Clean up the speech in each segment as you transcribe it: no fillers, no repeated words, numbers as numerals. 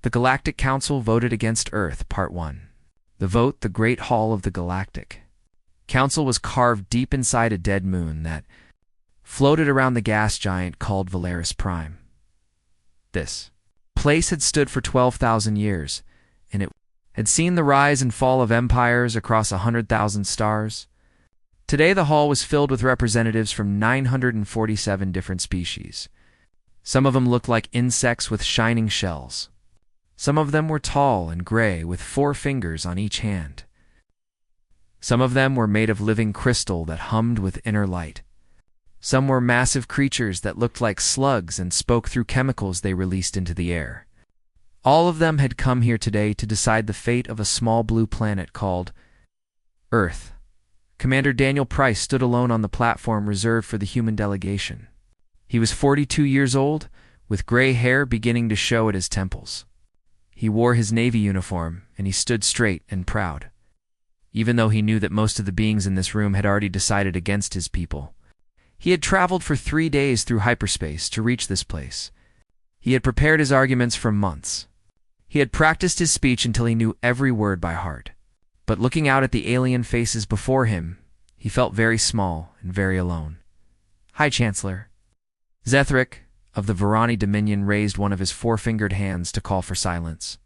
The Galactic Council voted against Earth, Part 1. The vote, the Great Hall of the Galactic Council, was carved deep inside a dead moon that floated around the gas giant called Valaris Prime. This place had stood for 12,000 years, and it had seen the rise and fall of empires across 100,000 stars. Today the hall was filled with representatives from 947 different species. Some of them looked like insects with shining shells. Some of them were tall and gray with 4 fingers on each hand. Some of them were made of living crystal that hummed with inner light. Some were massive creatures that looked like slugs and spoke through chemicals they released into the air. All of them had come here today to decide the fate of a small blue planet called Earth. Commander Daniel Price stood alone on the platform reserved for the human delegation. He was 42 years old, with gray hair beginning to show at his temples. He wore his Navy uniform, and he stood straight and proud, even though he knew that most of the beings in this room had already decided against his people. He had traveled for 3 days through hyperspace to reach this place. He had prepared his arguments for months. He had practiced his speech until he knew every word by heart. But looking out at the alien faces before him, he felt very small and very alone. "Hi, Chancellor." Zethric of the Varani Dominion raised one of his 4-fingered hands to call for silence.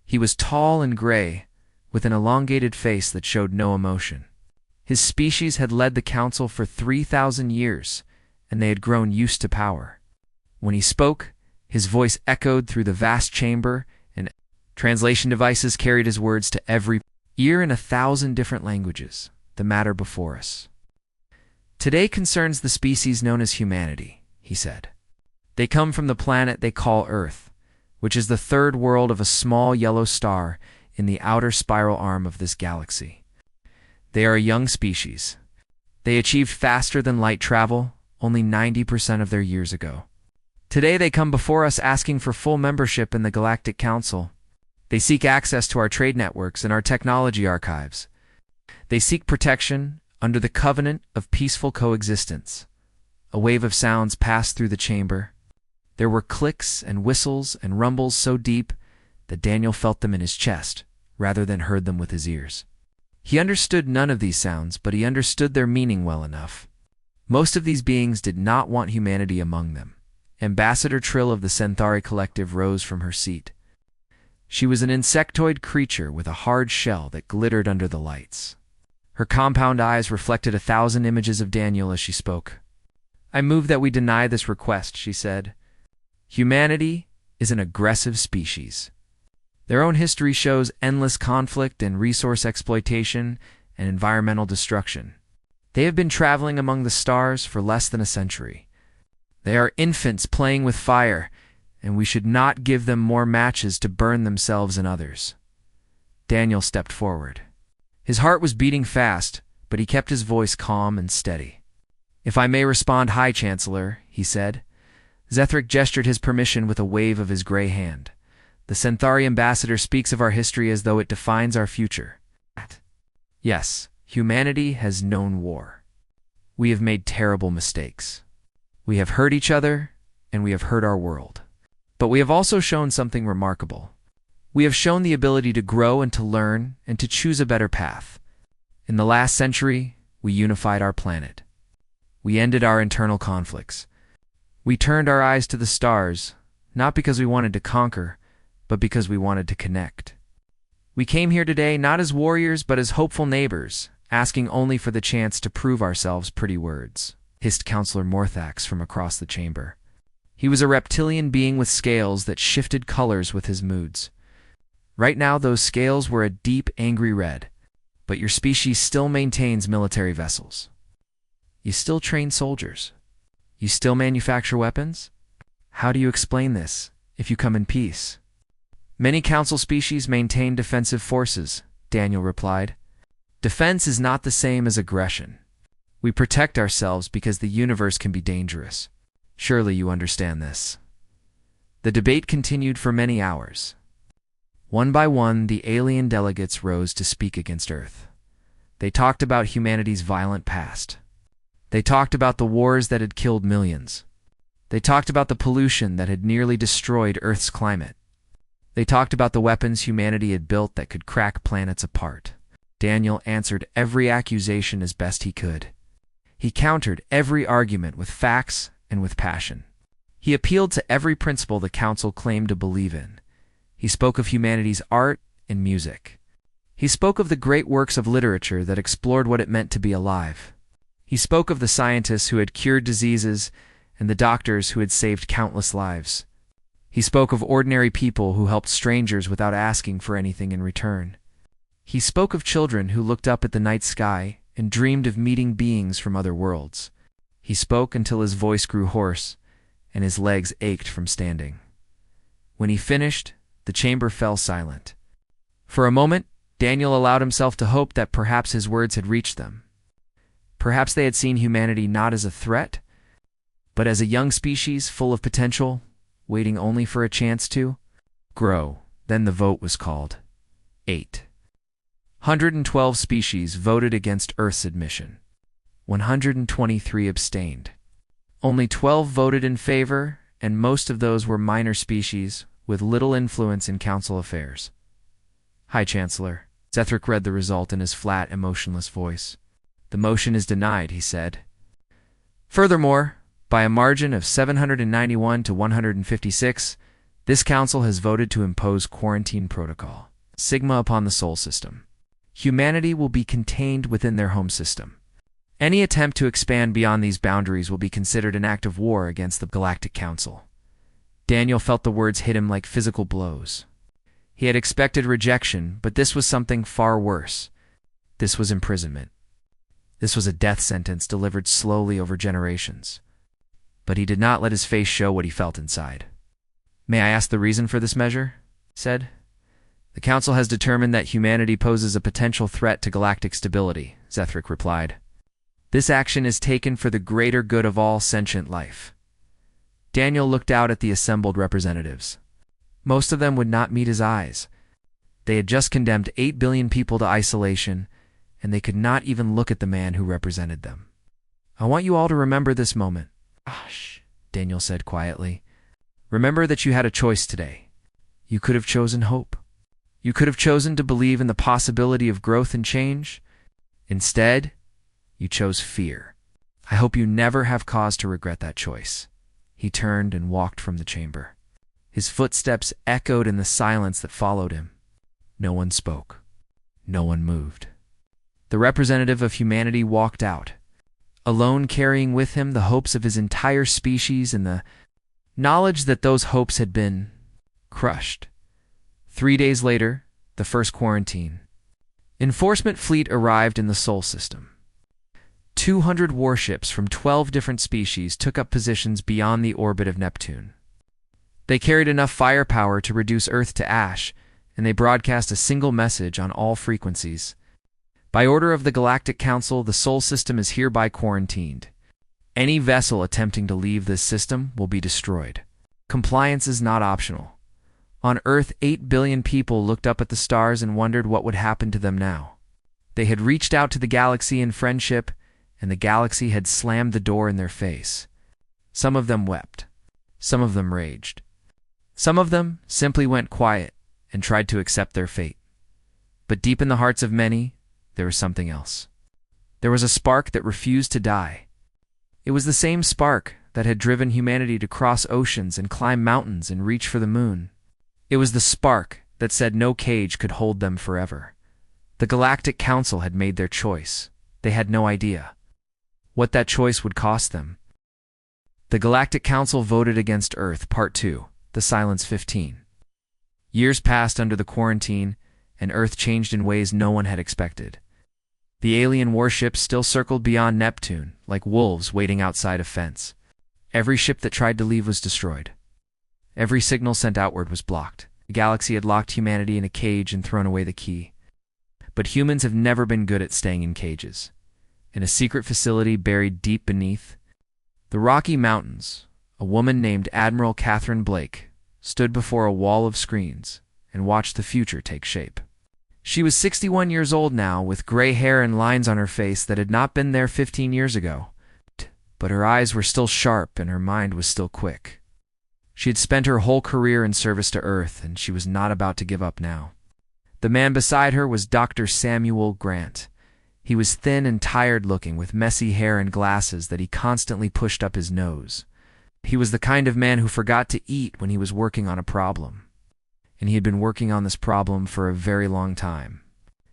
He was tall and gray, with an elongated face that showed no emotion. His species had led the council for 3,000 years, and they had grown used to power. When he spoke, his voice echoed through the vast chamber, and translation devices carried his words to every ear in 1,000 different languages. The matter before us today concerns the species known as humanity, he said. They come from the planet they call Earth, which is the 3rd world of a small yellow star in the outer spiral arm of this galaxy. They are a young species. They achieved faster than light travel only 90% of their years ago. Today they come before us asking for full membership in the Galactic Council. They seek access to our trade networks and our technology archives. They seek protection under the covenant of peaceful coexistence. A wave of sounds passed through the chamber. There were clicks and whistles and rumbles so deep that Daniel felt them in his chest, rather than heard them with his ears. He understood none of these sounds, but he understood their meaning well enough. Most of these beings did not want humanity among them. Ambassador Trill of the Centauri Collective rose from her seat. She was an insectoid creature with a hard shell that glittered under the lights. Her compound eyes reflected 1,000 images of Daniel as she spoke. "I move that we deny this request," she said. "Humanity is an aggressive species. Their own history shows endless conflict and resource exploitation and environmental destruction. They have been traveling among the stars for less than a century. They are infants playing with fire, and we should not give them more matches to burn themselves and others." Daniel stepped forward. His heart was beating fast, but he kept his voice calm and steady. "If I may respond, High Chancellor," he said. Zethric gestured his permission with a wave of his gray hand. "The Centauri ambassador speaks of our history as though it defines our future. Yes, humanity has known war. We have made terrible mistakes. We have hurt each other, and we have hurt our world. But we have also shown something remarkable. We have shown the ability to grow and to learn and to choose a better path. In the last century, we unified our planet. We ended our internal conflicts. We turned our eyes to the stars, not because we wanted to conquer, but because we wanted to connect. We came here today not as warriors, but as hopeful neighbors, asking only for the chance to prove ourselves." "Pretty words," hissed Counselor Morthax from across the chamber. He was a reptilian being with scales that shifted colors with his moods. Right now, those scales were a deep, angry red, but your species still maintains military vessels. You still train soldiers. You still manufacture weapons? How do you explain this, if you come in peace?" "Many council species maintain defensive forces," Daniel replied. "Defense is not the same as aggression. We protect ourselves because the universe can be dangerous. Surely you understand this." The debate continued for many hours. One by one, the alien delegates rose to speak against Earth. They talked about humanity's violent past. They talked about the wars that had killed millions. They talked about the pollution that had nearly destroyed Earth's climate. They talked about the weapons humanity had built that could crack planets apart. Daniel answered every accusation as best he could. He countered every argument with facts and with passion. He appealed to every principle the Council claimed to believe in. He spoke of humanity's art and music. He spoke of the great works of literature that explored what it meant to be alive. He spoke of the scientists who had cured diseases and the doctors who had saved countless lives. He spoke of ordinary people who helped strangers without asking for anything in return. He spoke of children who looked up at the night sky and dreamed of meeting beings from other worlds. He spoke until his voice grew hoarse and his legs ached from standing. When he finished, the chamber fell silent. For a moment, Daniel allowed himself to hope that perhaps his words had reached them. Perhaps they had seen humanity not as a threat, but as a young species full of potential, waiting only for a chance to grow. Then the vote was called. 812 species voted against Earth's admission. 123 abstained. Only 12 voted in favor, and most of those were minor species with little influence in council affairs. High Chancellor, Zethric read the result in his flat, emotionless voice. The motion is denied, he said. Furthermore, by a margin of 791 to 156, this council has voted to impose quarantine protocol, Sigma, upon the Sol system. Humanity will be contained within their home system. Any attempt to expand beyond these boundaries will be considered an act of war against the Galactic Council. Daniel felt the words hit him like physical blows. He had expected rejection, but this was something far worse. This was imprisonment. This was a death sentence delivered slowly over generations. But he did not let his face show what he felt inside. "May I ask the reason for this measure?" he said. "The Council has determined that humanity poses a potential threat to galactic stability," Zethric replied. "This action is taken for the greater good of all sentient life." Daniel looked out at the assembled representatives. Most of them would not meet his eyes. They had just condemned 8 billion people to isolation, and they could not even look at the man who represented them. "I want you all to remember this moment." "Hush," Daniel said quietly. "Remember that you had a choice today. You could have chosen hope. You could have chosen to believe in the possibility of growth and change. Instead, you chose fear. I hope you never have cause to regret that choice." He turned and walked from the chamber. His footsteps echoed in the silence that followed him. No one spoke. No one moved. The representative of humanity walked out, alone, carrying with him the hopes of his entire species and the knowledge that those hopes had been crushed. 3 days later, the first quarantine. Enforcement fleet arrived in the Sol system. 200 warships from 12 different species took up positions beyond the orbit of Neptune. They carried enough firepower to reduce Earth to ash, and they broadcast a single message on all frequencies. By order of the Galactic Council, the Sol system is hereby quarantined. Any vessel attempting to leave this system will be destroyed. Compliance is not optional. On Earth, 8 billion people looked up at the stars and wondered what would happen to them now. They had reached out to the galaxy in friendship, and the galaxy had slammed the door in their face. Some of them wept. Some of them raged. Some of them simply went quiet and tried to accept their fate. But deep in the hearts of many, there was something else. There was a spark that refused to die. It was the same spark that had driven humanity to cross oceans and climb mountains and reach for the moon. It was the spark that said no cage could hold them forever. The Galactic Council had made their choice. They had no idea what that choice would cost them. The Galactic Council voted against Earth, Part 2, The Silence 15. Years passed under the quarantine, and Earth changed in ways no one had expected. The alien warships still circled beyond Neptune, like wolves waiting outside a fence. Every ship that tried to leave was destroyed. Every signal sent outward was blocked. The galaxy had locked humanity in a cage and thrown away the key. But humans have never been good at staying in cages. In a secret facility buried deep beneath the Rocky Mountains, a woman named Admiral Catherine Blake stood before a wall of screens and watched the future take shape. She was 61 years old now, with gray hair and lines on her face that had not been there 15 years ago. But her eyes were still sharp and her mind was still quick. She had spent her whole career in service to Earth, and she was not about to give up now. The man beside her was Dr. Samuel Grant. He was thin and tired-looking, with messy hair and glasses that he constantly pushed up his nose. He was the kind of man who forgot to eat when he was working on a problem. And he had been working on this problem for a very long time.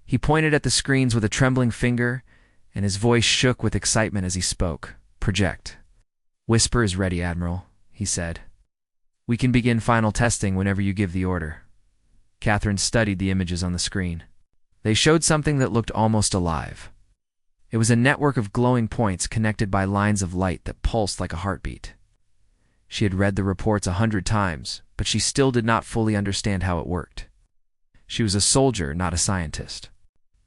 He pointed at the screens with a trembling finger, and his voice shook with excitement as he spoke. "Project. Whisper is ready, Admiral," he said. "We can begin final testing whenever you give the order." Catherine studied the images on the screen. They showed something that looked almost alive. It was a network of glowing points connected by lines of light that pulsed like a heartbeat. She had read the reports 100 times, but she still did not fully understand how it worked. She was a soldier, not a scientist.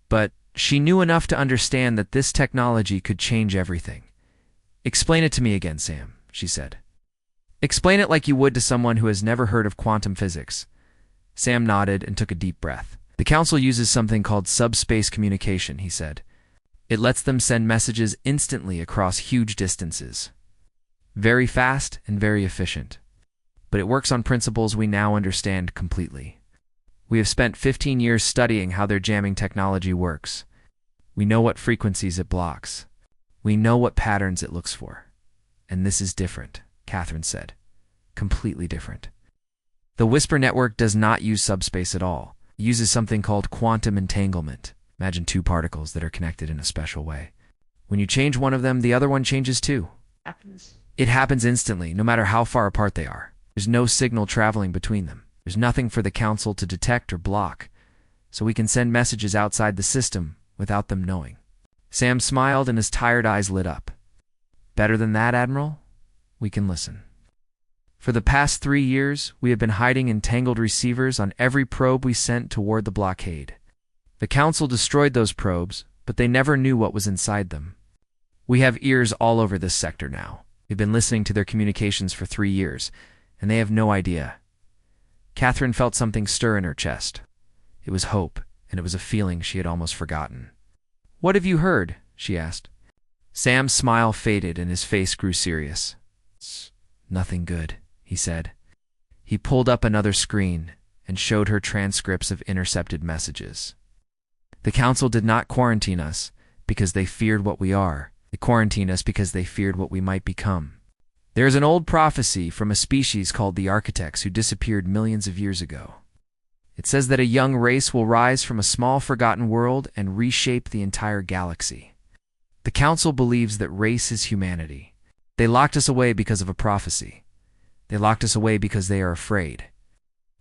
But she knew enough to understand that this technology could change everything. "Explain it to me again, Sam," she said. "Explain it like you would to someone who has never heard of quantum physics." Sam nodded and took a deep breath. "The Council uses something called subspace communication," he said. "It lets them send messages instantly across huge distances. Very fast and very efficient. But it works on principles we now understand completely. We have spent 15 years studying how their jamming technology works. We know what frequencies it blocks. We know what patterns it looks for. And this is different," Catherine said. "Completely different. The Whisper network does not use subspace at all. It uses something called quantum entanglement. Imagine two particles that are connected in a special way. When you change one of them, the other one changes too. It happens instantly, no matter how far apart they are. There's no signal traveling between them. There's nothing for the Council to detect or block, so we can send messages outside the system without them knowing." Sam smiled and his tired eyes lit up. "Better than that, Admiral? We can listen. For the past 3 years, we have been hiding entangled receivers on every probe we sent toward the blockade. The Council destroyed those probes, but they never knew what was inside them. We have ears all over this sector now. We've been listening to their communications for 3 years, and they have no idea." Catherine felt something stir in her chest. It was hope, and it was a feeling she had almost forgotten. "What have you heard?" she asked. Sam's smile faded and his face grew serious. "It's nothing good," he said. He pulled up another screen and showed her transcripts of intercepted messages. "The Council did not quarantine us because they feared what we are. They quarantined us because they feared what we might become. There is an old prophecy from a species called the Architects who disappeared millions of years ago. It says that a young race will rise from a small forgotten world and reshape the entire galaxy. The Council believes that race is humanity. They locked us away because of a prophecy. They locked us away because they are afraid.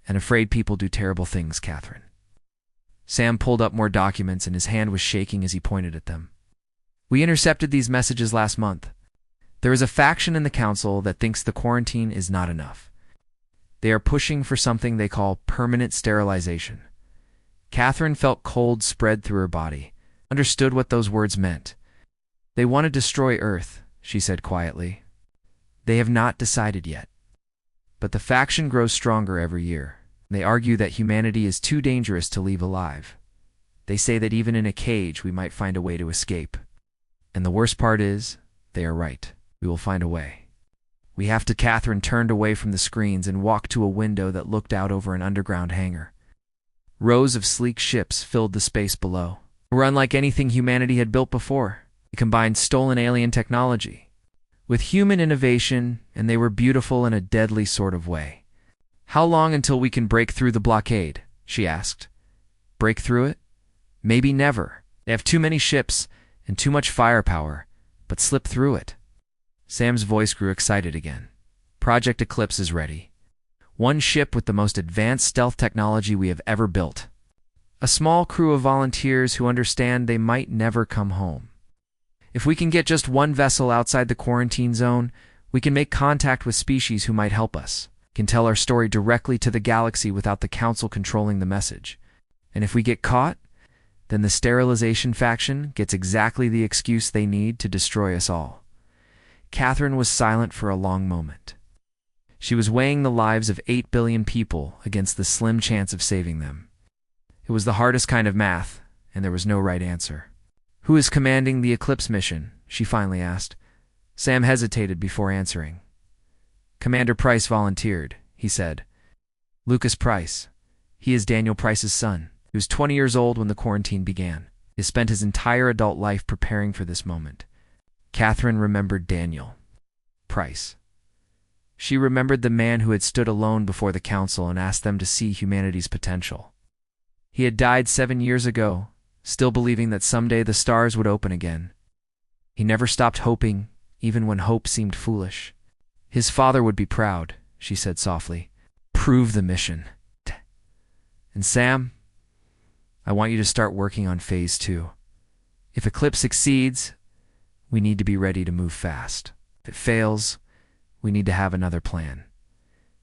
And afraid people do terrible things, Catherine." Sam pulled up more documents and his hand was shaking as he pointed at them. "We intercepted these messages last month. There is a faction in the Council that thinks the quarantine is not enough. They are pushing for something they call permanent sterilization." Catherine felt cold spread through her body, understood what those words meant. "They want to destroy Earth," she said quietly. "They have not decided yet. But the faction grows stronger every year. They argue that humanity is too dangerous to leave alive. They say that even in a cage we might find a way to escape. And the worst part is, they are right. We will find a way. We have to." Catherine turned away from the screens and walked to a window that looked out over an underground hangar. Rows of sleek ships filled the space below. They were unlike anything humanity had built before. They combined stolen alien technology with human innovation, and they were beautiful in a deadly sort of way. "How long until we can break through the blockade?" she asked. "Break through it? Maybe never. They have too many ships and too much firepower, but slip through it." Sam's voice grew excited again. "Project Eclipse is ready. One ship with the most advanced stealth technology we have ever built. A small crew of volunteers who understand they might never come home. If we can get just one vessel outside the quarantine zone, we can make contact with species who might help us, can tell our story directly to the galaxy without the Council controlling the message. And if we get caught, then the sterilization faction gets exactly the excuse they need to destroy us all." Catherine was silent for a long moment. She was weighing the lives of 8 billion people against the slim chance of saving them. It was the hardest kind of math, and there was no right answer. "Who is commanding the Eclipse mission?" she finally asked. Sam hesitated before answering. Commander Price volunteered, he said. Lucas Price. He is Daniel Price's son. He was 20 years old when the quarantine began. He spent his entire adult life preparing for this moment. Catherine remembered Daniel Price. She remembered the man who had stood alone before the council and asked them to see humanity's potential. He had died 7 years ago, still believing that someday the stars would open again. He never stopped hoping, even when hope seemed foolish. His father would be proud, she said softly. Prove the mission. And Sam, I want you to start working on Phase 2. If Eclipse succeeds, we need to be ready to move fast. If it fails, we need to have another plan.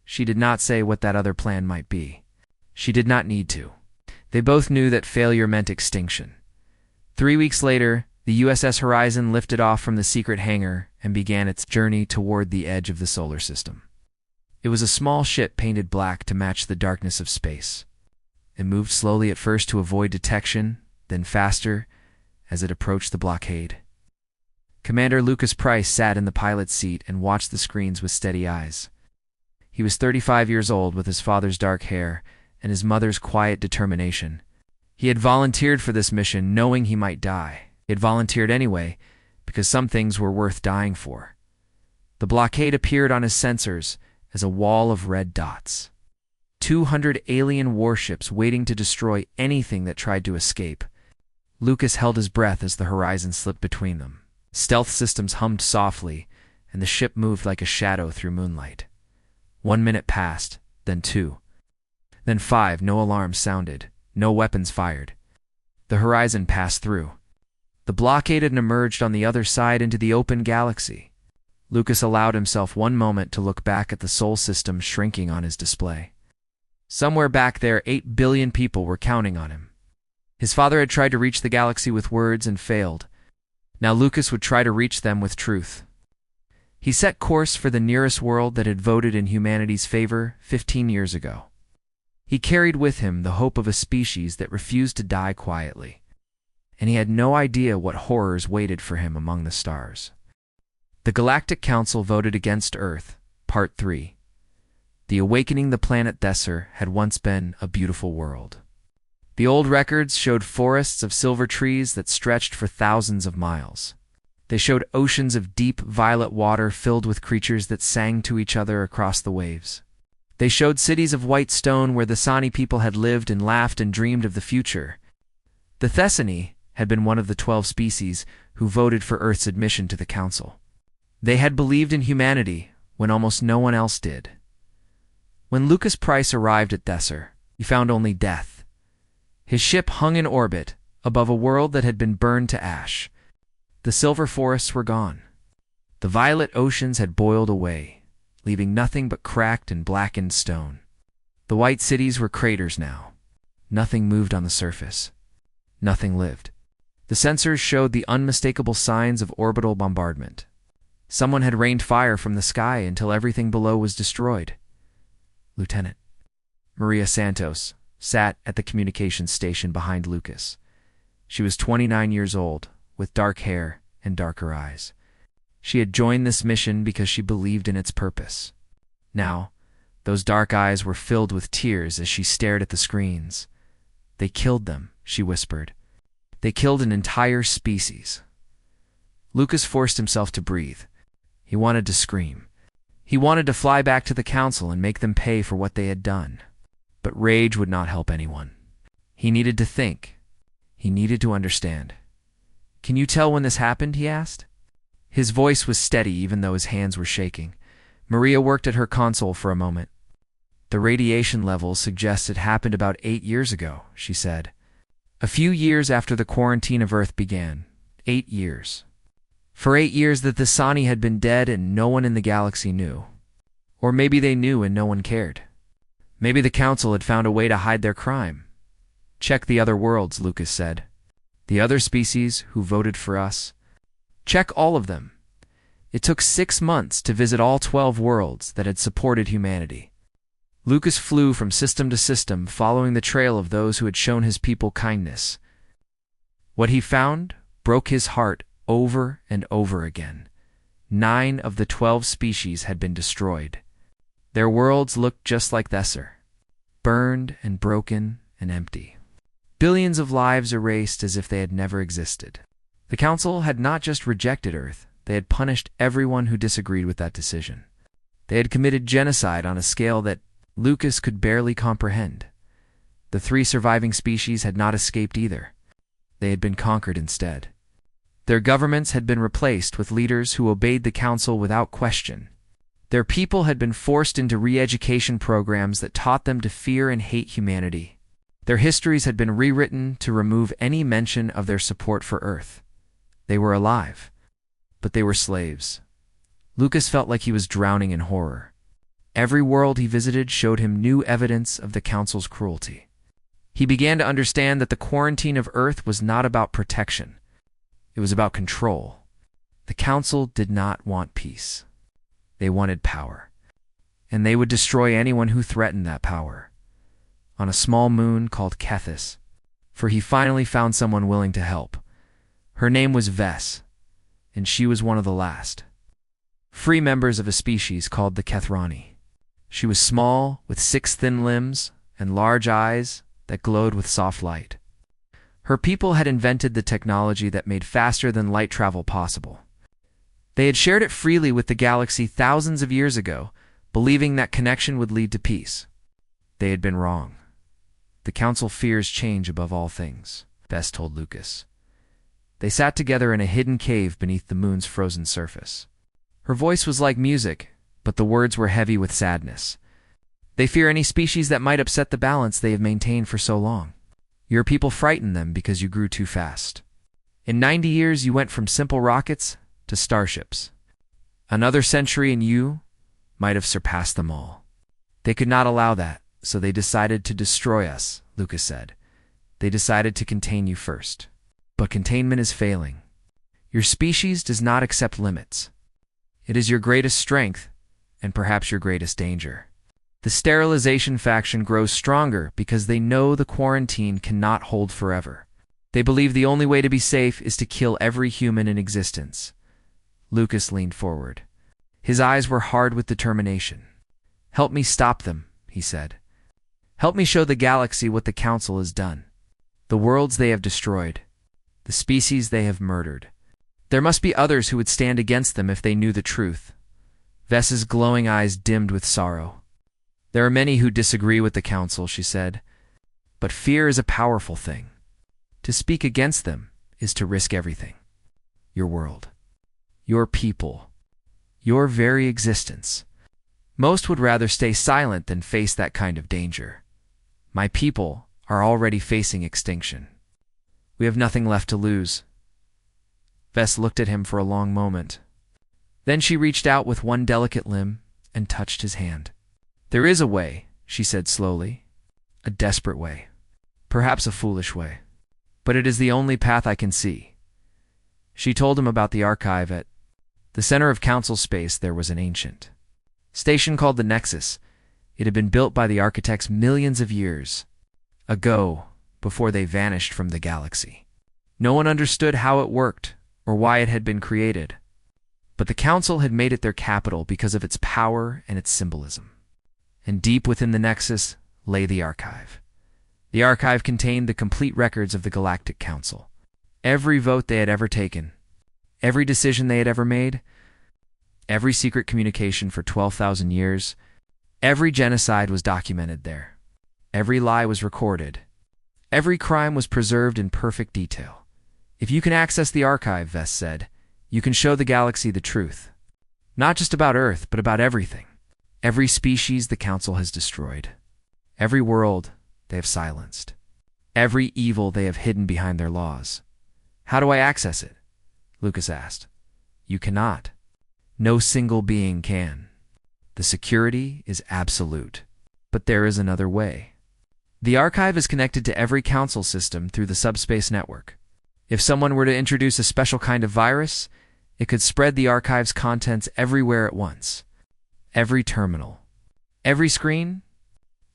She did not say what that other plan might be. She did not need to. They both knew that failure meant extinction. 3 weeks later, the USS Horizon lifted off from the secret hangar and began its journey toward the edge of the solar system. It was a small ship painted black to match the darkness of space. It moved slowly at first to avoid detection, then faster as it approached the blockade. Commander Lucas Price sat in the pilot's seat and watched the screens with steady eyes. He was 35 years old with his father's dark hair and his mother's quiet determination. He had volunteered for this mission knowing he might die. He had volunteered anyway because some things were worth dying for. The blockade appeared on his sensors as a wall of red dots. 200 alien warships waiting to destroy anything that tried to escape. Lucas held his breath as the horizon slipped between them. Stealth systems hummed softly, and the ship moved like a shadow through moonlight. 1 minute passed, then 2. Then 5, no alarms sounded, no weapons fired. The horizon passed through. The blockade had emerged on the other side into the open galaxy. Lucas allowed himself 1 moment to look back at the Sol system shrinking on his display. Somewhere back there, 8 billion people were counting on him. His father had tried to reach the galaxy with words and failed. Now Lucas would try to reach them with truth. He set course for the nearest world that had voted in humanity's favor 15 years ago. He carried with him the hope of a species that refused to die quietly, and he had no idea what horrors waited for him among the stars. The Galactic Council voted against Earth, Part 3. The awakening the planet Thesser had once been a beautiful world. The old records showed forests of silver trees that stretched for thousands of miles. They showed oceans of deep violet water filled with creatures that sang to each other across the waves. They showed cities of white stone where the Sani people had lived and laughed and dreamed of the future. The Thessani had been one of the 12 species who voted for Earth's admission to the Council. They had believed in humanity when almost no one else did. When Lucas Price arrived at Thesser, he found only death. His ship hung in orbit above a world that had been burned to ash. The silver forests were gone. The violet oceans had boiled away, leaving nothing but cracked and blackened stone. The white cities were craters now. Nothing moved on the surface. Nothing lived. The sensors showed the unmistakable signs of orbital bombardment. Someone had rained fire from the sky until everything below was destroyed. Lieutenant Maria Santos sat at the communications station behind Lucas. She was 29 years old, with dark hair and darker eyes. She had joined this mission because she believed in its purpose. Now, those dark eyes were filled with tears as she stared at the screens. They killed them, she whispered. They killed an entire species. Lucas forced himself to breathe. He wanted to scream. He wanted to fly back to the council and make them pay for what they had done. But rage would not help anyone. He needed to think. He needed to understand. "Can you tell when this happened?" he asked. His voice was steady even though his hands were shaking. Maria worked at her console for a moment. "The radiation levels suggest it happened about 8 years ago," she said. "A few years after the quarantine of Earth began. 8 years. For 8 years the Thessani had been dead and no one in the galaxy knew. Or maybe they knew and no one cared. Maybe the Council had found a way to hide their crime. Check the other worlds," Lucas said. "The other species who voted for us. Check all of them." It took 6 months to visit all 12 worlds that had supported humanity. Lucas flew from system to system, following the trail of those who had shown his people kindness. What he found broke his heart over and over again. 9 of the 12 species had been destroyed. Their worlds looked just like Thesser, burned and broken and empty. Billions of lives erased as if they had never existed. The Council had not just rejected Earth, they had punished everyone who disagreed with that decision. They had committed genocide on a scale that Lucas could barely comprehend. The 3 surviving species had not escaped either. They had been conquered instead. Their governments had been replaced with leaders who obeyed the Council without question. Their people had been forced into re-education programs that taught them to fear and hate humanity. Their histories had been rewritten to remove any mention of their support for Earth. They were alive, but they were slaves. Lucas felt like he was drowning in horror. Every world he visited showed him new evidence of the Council's cruelty. He began to understand that the quarantine of Earth was not about protection. It was about control. The Council did not want peace. They wanted power. And they would destroy anyone who threatened that power. On a small moon called Kethis, for he finally found someone willing to help. Her name was Vess, and she was one of the last. Free members of a species called the Kethrani. She was small, with 6 thin limbs and large eyes that glowed with soft light. Her people had invented the technology that made faster-than-light travel possible. They had shared it freely with the galaxy thousands of years ago, believing that connection would lead to peace. They had been wrong. The Council fears change above all things, Vess told Lucas. They sat together in a hidden cave beneath the moon's frozen surface. Her voice was like music, but the words were heavy with sadness. They fear any species that might upset the balance they have maintained for so long. Your people frighten them because you grew too fast. In 90 years, you went from simple rockets to starships. Another century and you might have surpassed them all. They could not allow that, so they decided to destroy us, Lucas said. They decided to contain you first. But containment is failing. Your species does not accept limits. It is your greatest strength, and perhaps your greatest danger. The sterilization faction grows stronger because they know the quarantine cannot hold forever. They believe the only way to be safe is to kill every human in existence. Lucas leaned forward. His eyes were hard with determination. "Help me stop them," he said. "Help me show the galaxy what the Council has done. The worlds they have destroyed. The species they have murdered. There must be others who would stand against them if they knew the truth." Vess's glowing eyes dimmed with sorrow. "There are many who disagree with the Council," she said. "But fear is a powerful thing. To speak against them is to risk everything. Your world. Your people. Your very existence. Most would rather stay silent than face that kind of danger. My people are already facing extinction. We have nothing left to lose." Vess looked at him for a long moment. Then she reached out with one delicate limb and touched his hand. "There is a way," she said slowly. "A desperate way. Perhaps a foolish way. But it is the only path I can see." She told him about the archive at the center of Council space. There was an ancient station called the Nexus. It had been built by the architects millions of years ago, before they vanished from the galaxy. No one understood how it worked or why it had been created. But the Council had made it their capital because of its power and its symbolism. And deep within the Nexus lay the archive. The archive contained the complete records of the Galactic Council. Every vote they had ever taken, every decision they had ever made, every secret communication for 12,000 years, every genocide was documented there. Every lie was recorded. Every crime was preserved in perfect detail. "If you can access the archive," Vess said, "you can show the galaxy the truth. Not just about Earth, but about everything. Every species the Council has destroyed. Every world they have silenced. Every evil they have hidden behind their laws." "How do I access it?" Lucas asked. "You cannot. No single being can. The security is absolute. But there is another way. The archive is connected to every Council system through the subspace network. If someone were to introduce a special kind of virus, it could spread the archive's contents everywhere at once. Every terminal, every screen,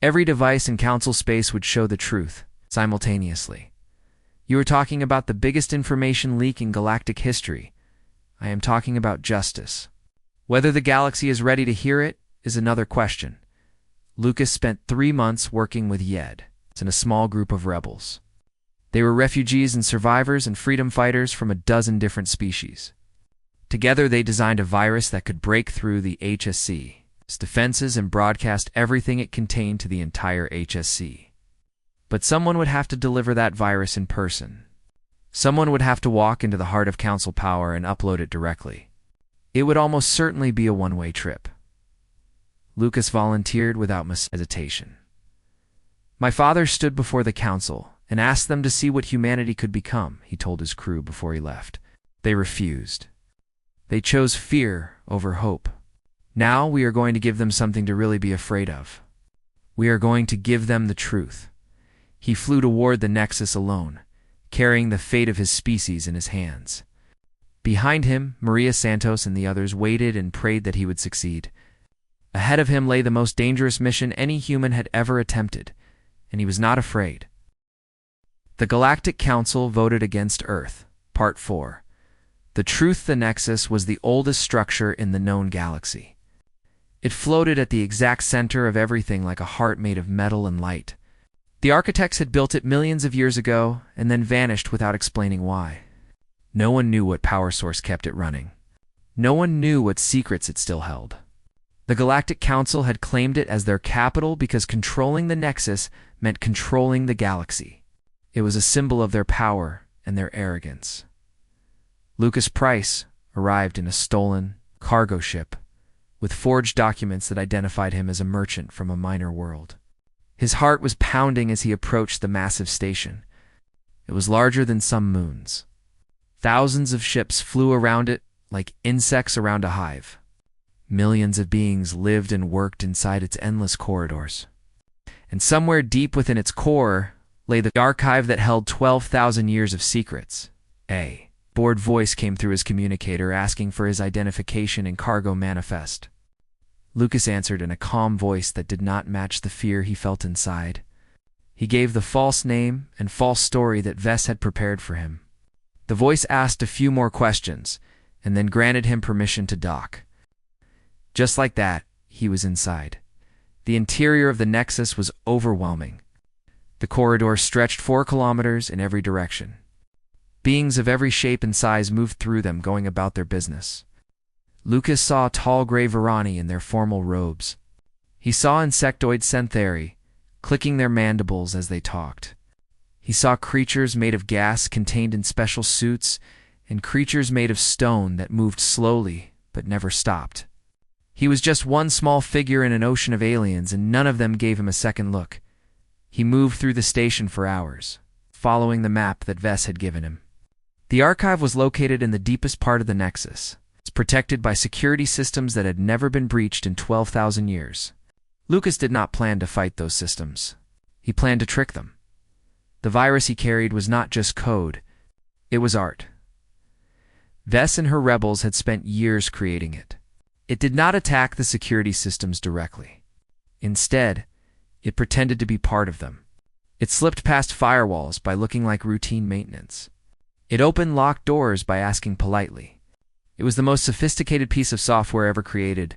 every device in Council space would show the truth simultaneously. You are talking about the biggest information leak in galactic history. I am talking about justice. Whether the galaxy is ready to hear it, is another question. Lucas spent 3 months working with Yed and a small group of rebels. They were refugees and survivors and freedom fighters from a dozen different species. Together they designed a virus that could break through the HSC's defenses and broadcast everything it contained to the entire HSC. But someone would have to deliver that virus in person. Someone would have to walk into the heart of Council power and upload it directly. It would almost certainly be a one-way trip. Lucas volunteered without much hesitation. "My father stood before the Council and asked them to see what humanity could become," he told his crew before he left. They refused. They chose fear over hope. "Now we are going to give them something to really be afraid of. We are going to give them the truth." He flew toward the Nexus alone, carrying the fate of his species in his hands. Behind him, Maria Santos and the others waited and prayed that he would succeed. Ahead of him lay the most dangerous mission any human had ever attempted, and he was not afraid. The Galactic Council voted against Earth, Part 4. The truth, the Nexus was the oldest structure in the known galaxy. It floated at the exact center of everything like a heart made of metal and light. The architects had built it millions of years ago and then vanished without explaining why. No one knew what power source kept it running. No one knew what secrets it still held. The Galactic Council had claimed it as their capital because controlling the Nexus meant controlling the galaxy. It was a symbol of their power and their arrogance. Lucas Price arrived in a stolen cargo ship with forged documents that identified him as a merchant from a minor world. His heart was pounding as he approached the massive station. It was larger than some moons. Thousands of ships flew around it like insects around a hive. Millions of beings lived and worked inside its endless corridors. And somewhere deep within its core lay the archive that held 12,000 years of secrets. A bored voice came through his communicator asking for his identification and cargo manifest. Lucas answered in a calm voice that did not match the fear he felt inside. He gave the false name and false story that Vess had prepared for him. The voice asked a few more questions and then granted him permission to dock. Just like that, he was inside. The interior of the Nexus was overwhelming. The corridor stretched 4 kilometers in every direction. Beings of every shape and size moved through them, going about their business. Lucas saw tall gray Varani in their formal robes. He saw insectoid Centhari, clicking their mandibles as they talked. He saw creatures made of gas contained in special suits, and creatures made of stone that moved slowly but never stopped. He was just one small figure in an ocean of aliens, and none of them gave him a second look. He moved through the station for hours, following the map that Vess had given him. The archive was located in the deepest part of the Nexus. It's protected by security systems that had never been breached in 12,000 years. Lucas did not plan to fight those systems. He planned to trick them. The virus he carried was not just code, it was art. Vess and her rebels had spent years creating it. It did not attack the security systems directly. Instead, it pretended to be part of them. It slipped past firewalls by looking like routine maintenance. It opened locked doors by asking politely. It was the most sophisticated piece of software ever created,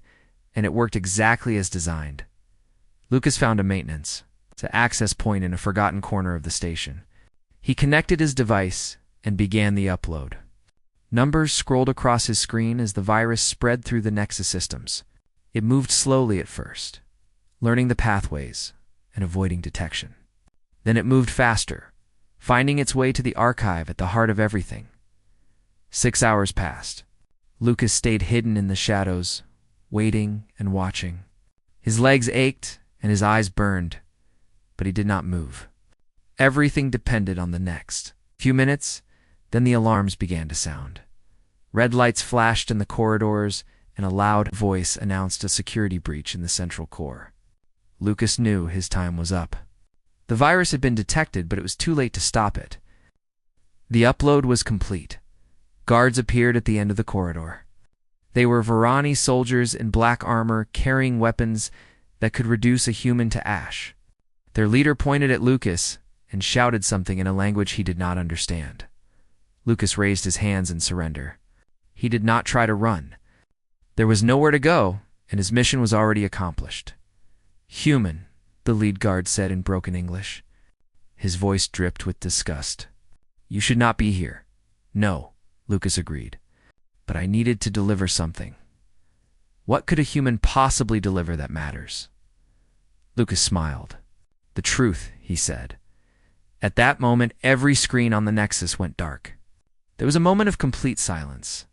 and it worked exactly as designed. Lucas found a maintenance, an access point in a forgotten corner of the station. He connected his device and began the upload. Numbers scrolled across his screen as the virus spread through the Nexus systems. It moved slowly at first, learning the pathways and avoiding detection. Then it moved faster, finding its way to the archive at the heart of everything. 6 hours passed. Lucas stayed hidden in the shadows, waiting and watching. His legs ached and his eyes burned, but he did not move. Everything depended on the next few minutes. Then the alarms began to sound. Red lights flashed in the corridors, and a loud voice announced a security breach in the central core. Lucas knew his time was up. The virus had been detected, but it was too late to stop it. The upload was complete. Guards appeared at the end of the corridor. They were Varani soldiers in black armor carrying weapons that could reduce a human to ash. Their leader pointed at Lucas and shouted something in a language he did not understand. Lucas raised his hands in surrender. He did not try to run. There was nowhere to go, and his mission was already accomplished. "Human," the lead guard said in broken English. His voice dripped with disgust. "You should not be here." "No," Lucas agreed. "But I needed to deliver something." "What could a human possibly deliver that matters?" Lucas smiled. "The truth," he said. At that moment, every screen on the Nexus went dark. There was a moment of complete silence.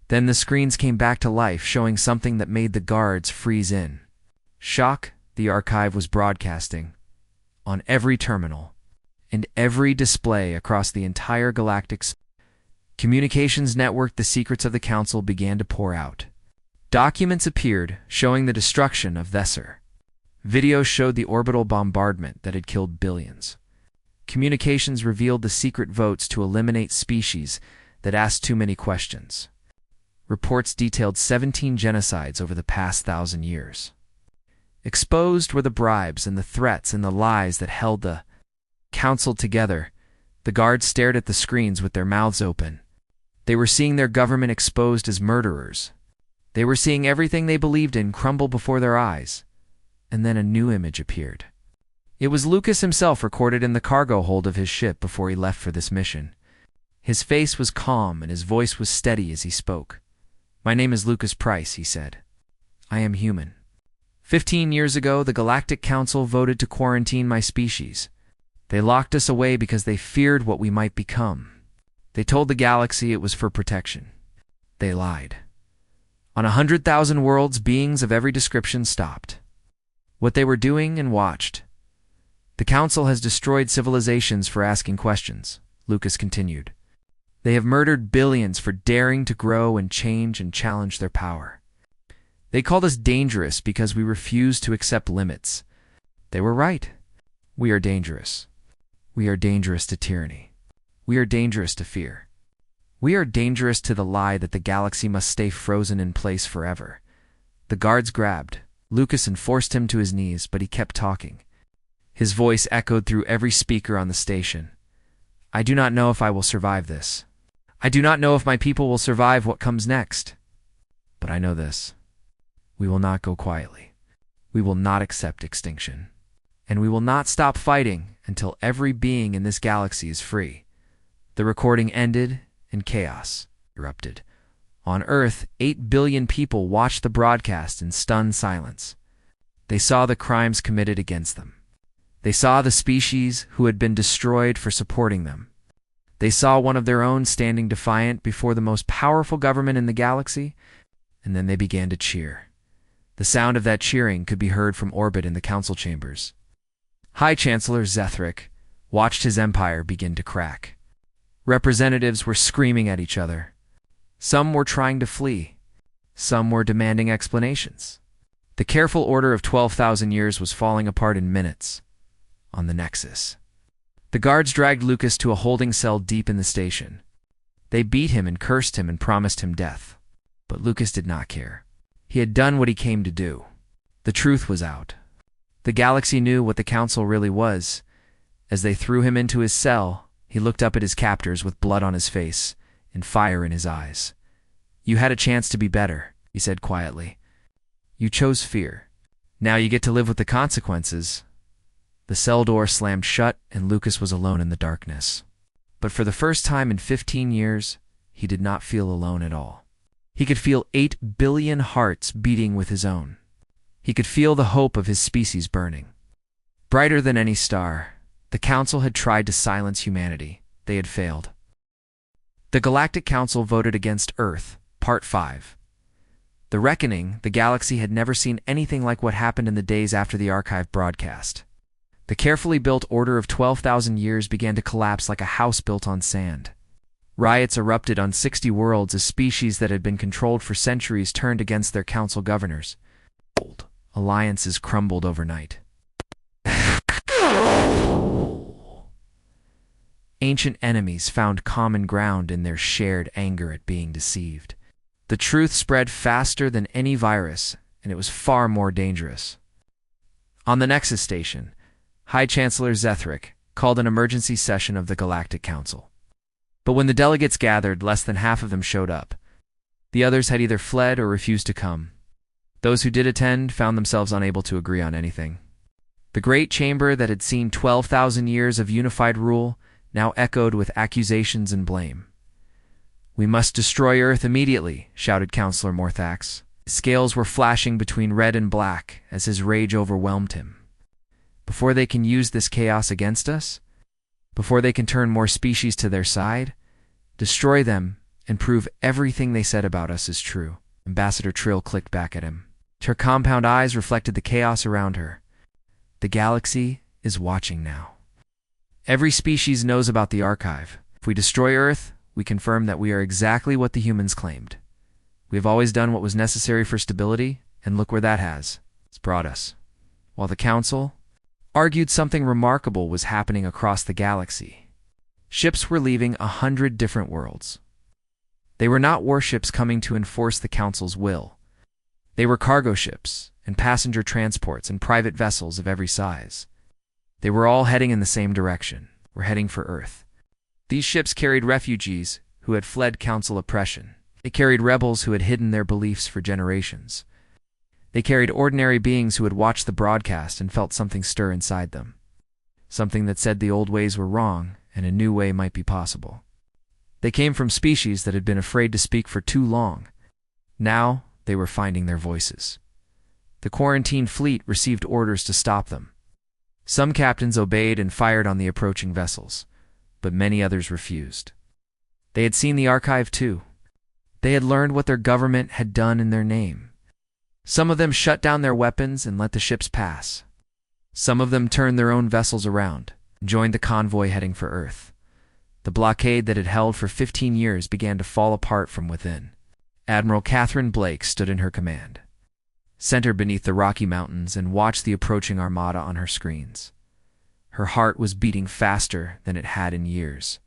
Then the screens came back to life, showing something that made the guards freeze in. Shock, the archive was broadcasting on every terminal and every display across the entire galactic communications network. The secrets of the Council began to pour out. Documents appeared showing the destruction of Thesser. Videos showed the orbital bombardment that had killed billions. Communications revealed the secret votes to eliminate species that asked too many questions. Reports detailed 17 genocides over the past 1,000 years. Exposed were the bribes and the threats and the lies that held the Council together. The guards stared at the screens with their mouths open. They were seeing their government exposed as murderers. They were seeing everything they believed in crumble before their eyes. And then a new image appeared. It was Lucas himself, recorded in the cargo hold of his ship before he left for this mission. His face was calm and his voice was steady as he spoke. "My name is Lucas Price," he said. "I am human. 15 years ago, the Galactic Council voted to quarantine my species. They locked us away because they feared what we might become. They told the galaxy it was for protection. They lied. On 100,000 worlds, beings of every description stopped what they were doing and watched. The Council has destroyed civilizations for asking questions," Lucas continued. "They have murdered billions for daring to grow and change and challenge their power. They called us dangerous because we refused to accept limits. They were right. We are dangerous. We are dangerous to tyranny. We are dangerous to fear. We are dangerous to the lie that the galaxy must stay frozen in place forever." The guards grabbed Lucas and forced him to his knees, but he kept talking. His voice echoed through every speaker on the station. "I do not know if I will survive this. I do not know if my people will survive what comes next. But I know this. We will not go quietly. We will not accept extinction. And we will not stop fighting until every being in this galaxy is free." The recording ended and chaos erupted. On Earth, 8 billion people watched the broadcast in stunned silence. They saw the crimes committed against them. They saw the species who had been destroyed for supporting them. They saw one of their own standing defiant before the most powerful government in the galaxy, and then they began to cheer. The sound of that cheering could be heard from orbit in the council chambers. High Chancellor Zethric watched his empire begin to crack. Representatives were screaming at each other. Some were trying to flee. Some were demanding explanations. The careful order of 12,000 years was falling apart in minutes. On the Nexus, the guards dragged Lucas to a holding cell deep in the station. They beat him and cursed him and promised him death. But Lucas did not care. He had done what he came to do. The truth was out. The galaxy knew what the Council really was. As they threw him into his cell, he looked up at his captors with blood on his face and fire in his eyes. "You had a chance to be better," he said quietly. "You chose fear. Now you get to live with the consequences." The cell door slammed shut and Lucas was alone in the darkness. But for the first time in 15 years, he did not feel alone at all. He could feel 8 billion hearts beating with his own. He could feel the hope of his species burning. Brighter than any star, the Council had tried to silence humanity. They had failed. The Galactic Council voted against Earth, Part 5. The Reckoning. The galaxy had never seen anything like what happened in the days after the archive broadcast. The carefully built order of 12,000 years began to collapse like a house built on sand. Riots erupted on 60 worlds as species that had been controlled for centuries turned against their council governors. Old alliances crumbled overnight. Ancient enemies found common ground in their shared anger at being deceived. The truth spread faster than any virus, and it was far more dangerous. On the Nexus station, High Chancellor Zethric called an emergency session of the Galactic Council. But when the delegates gathered, less than half of them showed up. The others had either fled or refused to come. Those who did attend found themselves unable to agree on anything. The great chamber that had seen 12,000 years of unified rule now echoed with accusations and blame. "We must destroy Earth immediately," shouted Counselor Morthax. His scales were flashing between red and black as his rage overwhelmed him. "Before they can use this chaos against us? Before they can turn more species to their side? Destroy them and prove everything they said about us is true." Ambassador Trill clicked back at him. Her compound eyes reflected the chaos around her. "The galaxy is watching now. Every species knows about the archive. If we destroy Earth, we confirm that we are exactly what the humans claimed. We have always done what was necessary for stability, and look where that has. It's brought us." While the Council argued, something remarkable was happening across the galaxy. Ships were leaving 100 different worlds. They were not warships coming to enforce the Council's will. They were cargo ships and passenger transports and private vessels of every size. They were all heading in the same direction. We're heading for Earth. These ships carried refugees who had fled Council oppression. They carried rebels who had hidden their beliefs for generations. They carried ordinary beings who had watched the broadcast and felt something stir inside them. Something that said the old ways were wrong and a new way might be possible. They came from species that had been afraid to speak for too long. Now they were finding their voices. The quarantine fleet received orders to stop them. Some captains obeyed and fired on the approaching vessels, but many others refused. They had seen the archive too. They had learned what their government had done in their name. Some of them shut down their weapons and let the ships pass. Some of them turned their own vessels around and joined the convoy heading for Earth. The blockade that had held for 15 years began to fall apart from within. Admiral Catherine Blake stood in her command, centered beneath the Rocky Mountains, and watched the approaching armada on her screens. Her heart was beating faster than it had in years.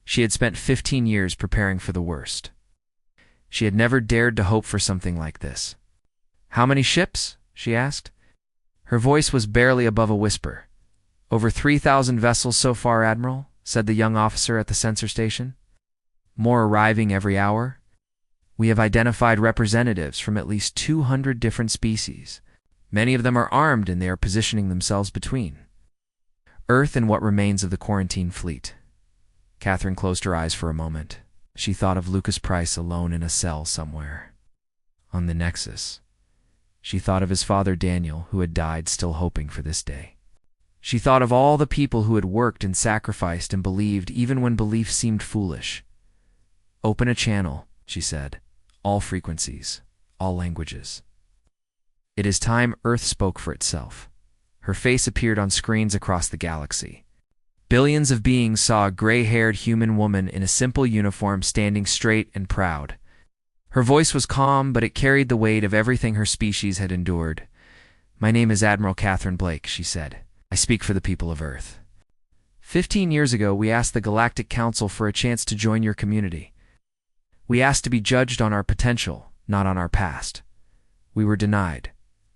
She had spent 15 years preparing for the worst. She had never dared to hope for something like this. "How many ships?" she asked. Her voice was barely above a whisper. "Over 3,000 vessels so far, Admiral," said the young officer at the sensor station. "More arriving every hour. We have identified representatives from at least 200 different species. Many of them are armed and they are positioning themselves between Earth and what remains of the quarantine fleet." Catherine closed her eyes for a moment. She thought of Lucas Price alone in a cell somewhere on the Nexus. She thought of his father Daniel, who had died still hoping for this day. She thought of all the people who had worked and sacrificed and believed even when belief seemed foolish. "Open a channel," she said. "All frequencies, all languages." "It is time Earth spoke for itself." Her face appeared on screens across the galaxy. Billions of beings saw a gray-haired human woman in a simple uniform standing straight and proud. Her voice was calm, but it carried the weight of everything her species had endured. "My name is Admiral Catherine Blake," she said. "I speak for the people of Earth. 15 years ago, we asked the Galactic Concil for a chance to join your community. We asked to be judged on our potential, not on our past. We were denied.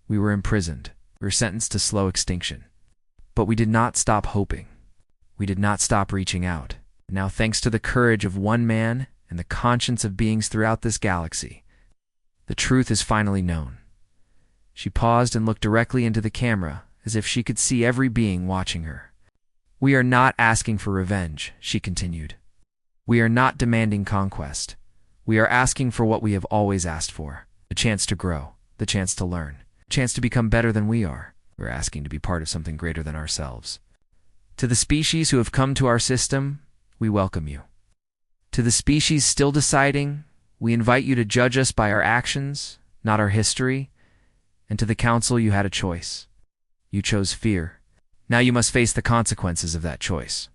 We were imprisoned. We were sentenced to slow extinction. But we did not stop hoping. We did not stop reaching out. Now, thanks to the courage of one man and the conscience of beings throughout this galaxy, the truth is finally known." She paused and looked directly into the camera, as if she could see every being watching her. "We are not asking for revenge," she continued. "We are not demanding conquest. We are asking for what we have always asked for: the chance to grow, the chance to learn, the chance to become better than we are. We're asking to be part of something greater than ourselves. To the species who have come to our system, we welcome you. To the species still deciding, we invite you to judge us by our actions, not our history. And to the Council, you had a choice. You chose fear. Now you must face the consequences of that choice.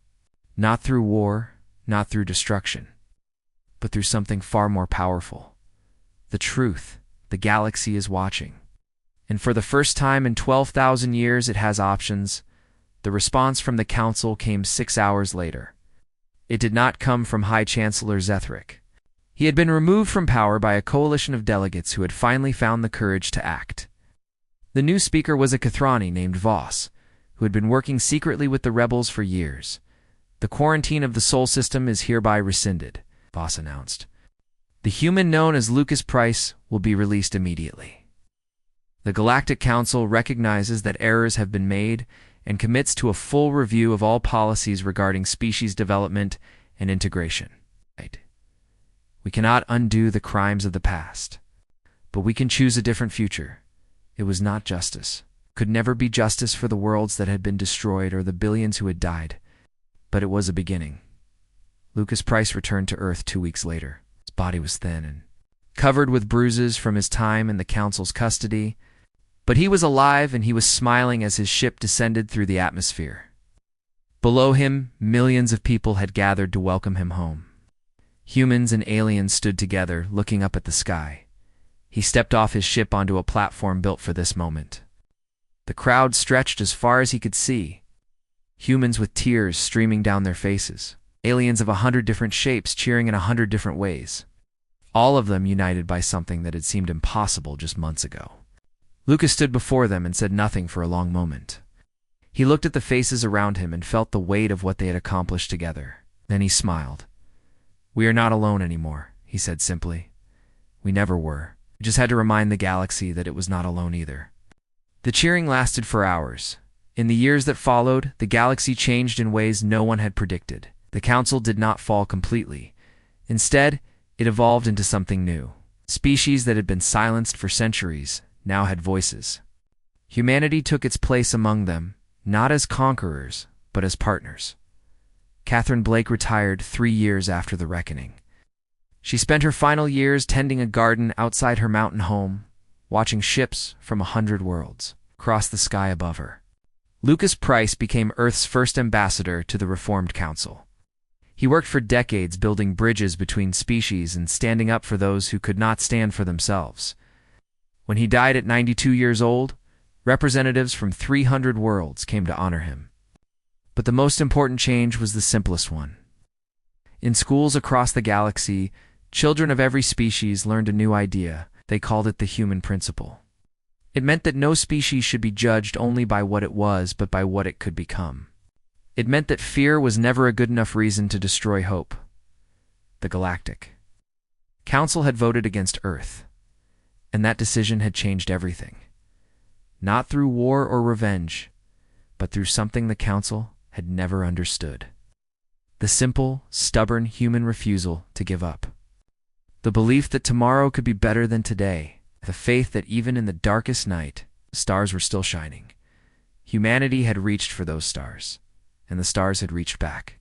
Not through war, not through destruction, but through something far more powerful. The truth. The galaxy is watching. And for the first time in 12,000 years, it has options." The response from the Council came 6 hours later. It did not come from High Chancellor Zethric. He had been removed from power by a coalition of delegates who had finally found the courage to act. The new speaker was a Kathrani named Voss, who had been working secretly with the rebels for years. "The quarantine of the Sol system is hereby rescinded," Voss announced. "The human known as Lucas Price will be released immediately." The Galactic Council recognizes that errors have been made and commits to a full review of all policies regarding species development and integration. We cannot undo the crimes of the past, but we can choose a different future. It was not justice. Could never be justice for the worlds that had been destroyed or the billions who had died, but it was a beginning. Lucas Price returned to Earth 2 weeks later. His body was thin and covered with bruises from his time in the Council's custody, but he was alive and he was smiling as his ship descended through the atmosphere. Below him, millions of people had gathered to welcome him home. Humans and aliens stood together, looking up at the sky. He stepped off his ship onto a platform built for this moment. The crowd stretched as far as he could see, humans with tears streaming down their faces, aliens of 100 different shapes cheering in 100 different ways, all of them united by something that had seemed impossible just months ago. Lucas stood before them and said nothing for a long moment. He looked at the faces around him and felt the weight of what they had accomplished together. Then he smiled. "We are not alone anymore," he said simply. "We never were. We just had to remind the galaxy that it was not alone either." The cheering lasted for hours. In the years that followed, the galaxy changed in ways no one had predicted. The Council did not fall completely. Instead, it evolved into something new. Species that had been silenced for centuries now had voices. Humanity took its place among them, not as conquerors, but as partners. Catherine Blake retired 3 years after the reckoning. She spent her final years tending a garden outside her mountain home, watching ships from 100 worlds cross the sky above her. Lucas Price became Earth's first ambassador to the Reformed Council. He worked for decades building bridges between species and standing up for those who could not stand for themselves. When he died at 92 years old, representatives from 300 worlds came to honor him. But the most important change was the simplest one. In schools across the galaxy, children of every species learned a new idea. They called it the human principle. It meant that no species should be judged only by what it was, but by what it could become. It meant that fear was never a good enough reason to destroy hope. The Galactic Council had voted against Earth, and that decision had changed everything. Not through war or revenge, but through something the Council had never understood. The simple, stubborn human refusal to give up. The belief that tomorrow could be better than today. The faith that even in the darkest night, the stars were still shining. Humanity had reached for those stars, and the stars had reached back.